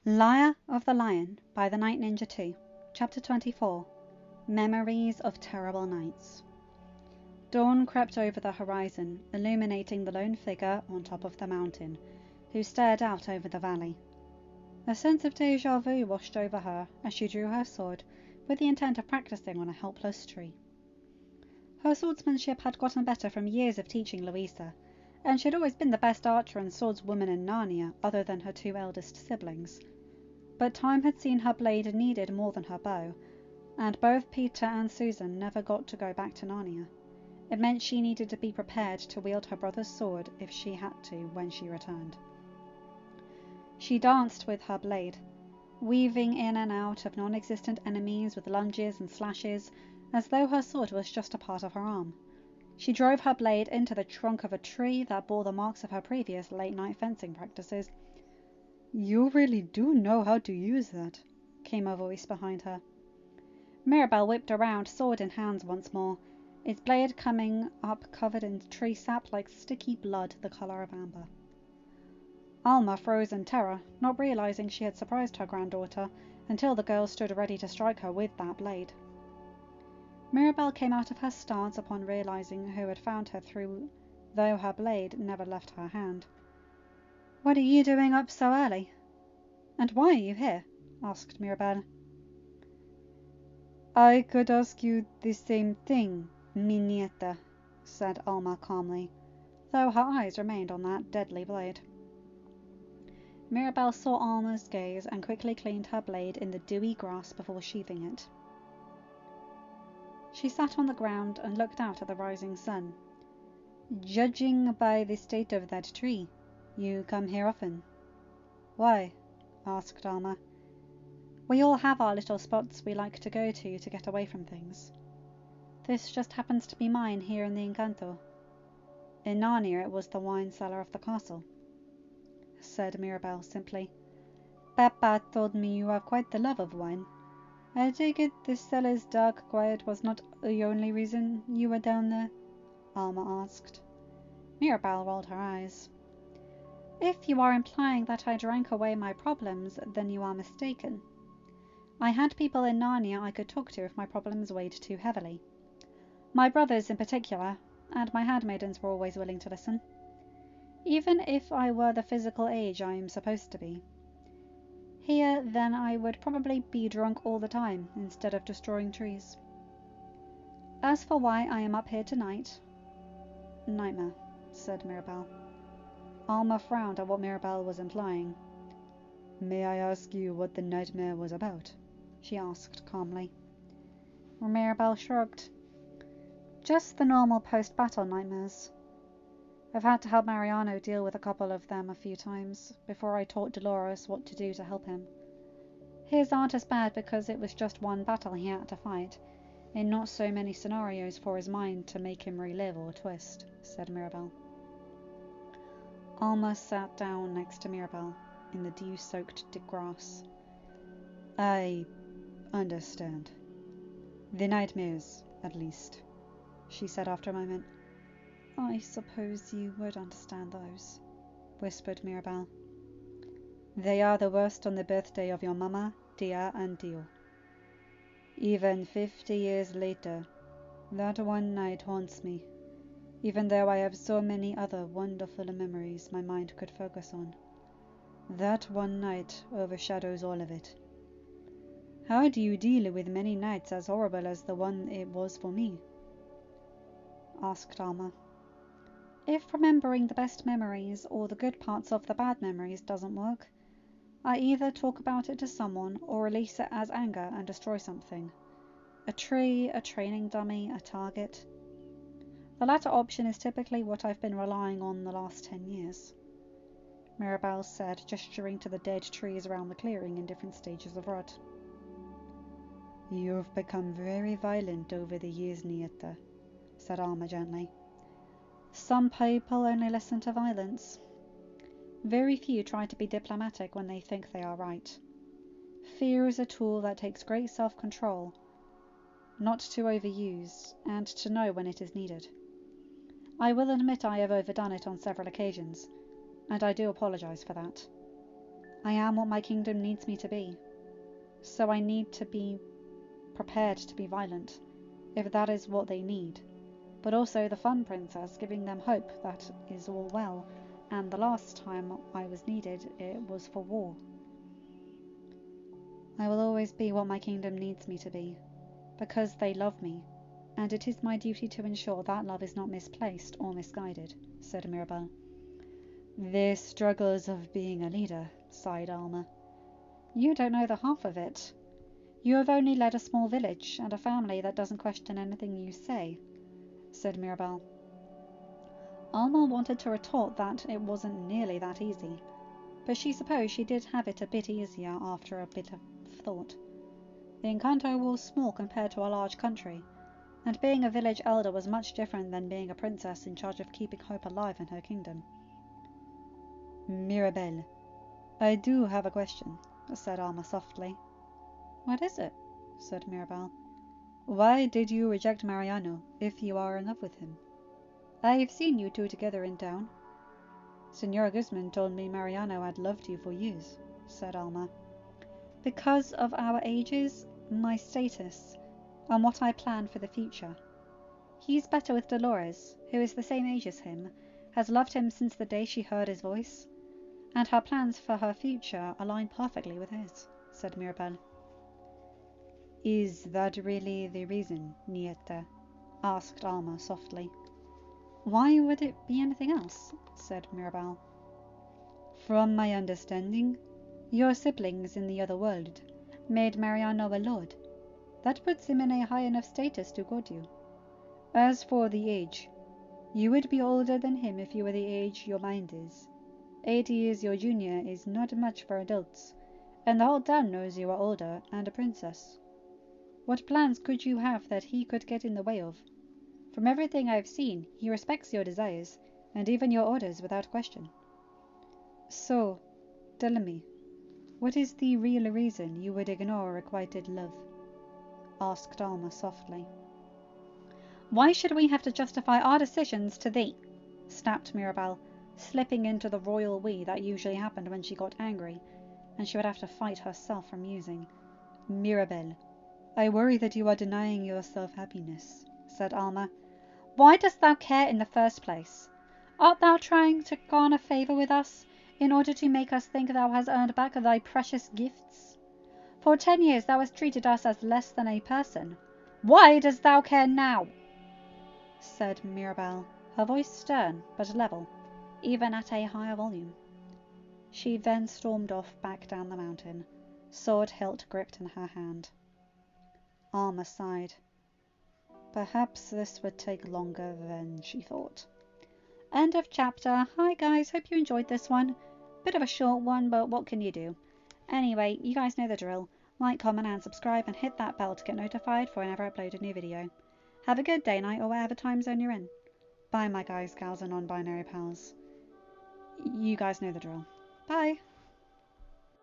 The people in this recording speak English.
Lyre of the Lion by TheNightNinja2, Chapter 24. Memories of Terrible Nights. Dawn crept over the horizon, illuminating the lone figure on top of the mountain, who stared out over the valley. A sense of déjà vu washed over her as she drew her sword with the intent of practicing on a helpless tree. Her swordsmanship had gotten better from years of teaching Louisa, and she had always been the best archer and swordswoman in Narnia other than her two eldest siblings. But time had seen her blade needed more than her bow, and both Peter and Susan never got to go back to Narnia. It meant she needed to be prepared to wield her brother's sword if she had to when she returned. She danced with her blade, weaving in and out of non-existent enemies with lunges and slashes, as though her sword was just a part of her arm. She drove her blade into the trunk of a tree that bore the marks of her previous late-night fencing practices. "You really do know how to use that," came a voice behind her. Mirabel whipped around, sword in hands once more, its blade coming up covered in tree sap like sticky blood the colour of amber. Alma froze in terror, not realizing she had surprised her granddaughter until the girl stood ready to strike her with that blade. Mirabel came out of her stance upon realizing who had found her though her blade never left her hand. "What are you doing up so early? And why are you here?" asked Mirabel. "I could ask you the same thing, mi nieta," said Alma calmly, though her eyes remained on that deadly blade. Mirabel saw Alma's gaze and quickly cleaned her blade in the dewy grass before sheathing it. She sat on the ground and looked out at the rising sun. "Judging by the state of that tree, you come here often." "Why?" asked Alma. "We all have our little spots we like to go to get away from things. This just happens to be mine here in the Encanto. In Narnia it was the wine cellar of the castle," said Mirabel simply. "Papa told me you have quite the love of wine. I take it the cellar's dark quiet was not the only reason you were down there?" Alma asked. Mirabel rolled her eyes. "If you are implying that I drank away my problems, then you are mistaken. I had people in Narnia I could talk to if my problems weighed too heavily. My brothers in particular, and my handmaidens were always willing to listen. Even if I were the physical age I am supposed to be. Here, then, I would probably be drunk all the time, instead of destroying trees. As for why I am up here tonight—" "Nightmare," said Mirabel. Alma frowned at what Mirabel was implying. "May I ask you what the nightmare was about?" she asked calmly. Mirabel shrugged. "Just the normal post-battle nightmares. I've had to help Mariano deal with a couple of them a few times, before I taught Dolores what to do to help him. His aren't as bad because it was just one battle he had to fight, and not so many scenarios for his mind to make him relive or twist," said Mirabel. Alma sat down next to Mirabel, in the dew-soaked grass. "I understand. The nightmares, at least," she said after a moment. "I suppose you would understand those," whispered Mirabel. "They are the worst on the birthday of your mama, Tia, and Tio. Even 50 years later, that one night haunts me, even though I have so many other wonderful memories my mind could focus on. That one night overshadows all of it. How do you deal with many nights as horrible as the one it was for me?" asked Alma. "If remembering the best memories or the good parts of the bad memories doesn't work, I either talk about it to someone or release it as anger and destroy something. A tree, a training dummy, a target. The latter option is typically what I've been relying on the last 10 years, Mirabel said, gesturing to the dead trees around the clearing in different stages of rot. "You've become very violent over the years, Nieta," said Alma gently. "Some people only listen to violence. Very few try to be diplomatic when they think they are right. Fear is a tool that takes great self-control, not to overuse, and to know when it is needed. I will admit I have overdone it on several occasions, and I do apologize for that." I am what my kingdom needs me to be. So I need to be prepared to be violent, if that is what they need. But also the fun princess, giving them hope that is all well, and the last time I was needed, it was for war. I will always be what my kingdom needs me to be, because they love me, and it is my duty to ensure that love is not misplaced or misguided, said Mirabelle. The struggles of being a leader, sighed Alma. You don't know the half of it. You have only led a small village and a family that doesn't question anything you say, said Mirabelle. Alma wanted to retort that it wasn't nearly that easy, but she supposed she did have it a bit easier after a bit of thought. The Encanto was small compared to a large country, and being a village elder was much different than being a princess in charge of keeping hope alive in her kingdom. Mirabelle, I do have a question, said Alma softly. What is it? Said Mirabelle. Why did you reject Mariano, if you are in love with him? I have seen you two together in town. Senora Guzman told me Mariano had loved you for years, said Alma. Because of our ages, my status, and what I plan for the future. He's better with Dolores, who is the same age as him, has loved him since the day she heard his voice, and her plans for her future align perfectly with his, said Mirabelle. Is that really the reason, Nieta? Asked Alma softly. Why would it be anything else? Said Mirabelle. From my understanding, your siblings in the other world made Mariano a lord. That puts him in a high enough status to court you. As for the age, you would be older than him if you were the age your mind is. 8 years your junior is not much for adults, and the whole town knows you are older and a princess. What plans could you have that he could get in the way of? From everything I've seen, he respects your desires, and even your orders without question. So, tell me, what is the real reason you would ignore requited love? Asked Alma softly. Why should we have to justify our decisions to thee? Snapped Mirabelle, slipping into the royal we that usually happened when she got angry, and she would have to fight herself from using. Mirabelle, I worry that you are denying yourself happiness, said Alma. Why dost thou care in the first place? Art thou trying to garner favour with us, in order to make us think thou hast earned back thy precious gifts? For 10 years thou hast treated us as less than a person. Why dost thou care now? Said Mirabelle, her voice stern but level, even at a higher volume. She then stormed off back down the mountain, sword hilt gripped in her hand. Alma sighed. Perhaps this would take longer than she thought. End of chapter. Hi guys, hope you enjoyed this one. Bit of a short one, but what can you do? Anyway, you guys know the drill. Like, comment and subscribe, and hit that bell to get notified for whenever I upload a new video. Have a good day, night, or whatever time zone you're in. Bye my guys, gals, and non-binary pals. You guys know the drill. Bye!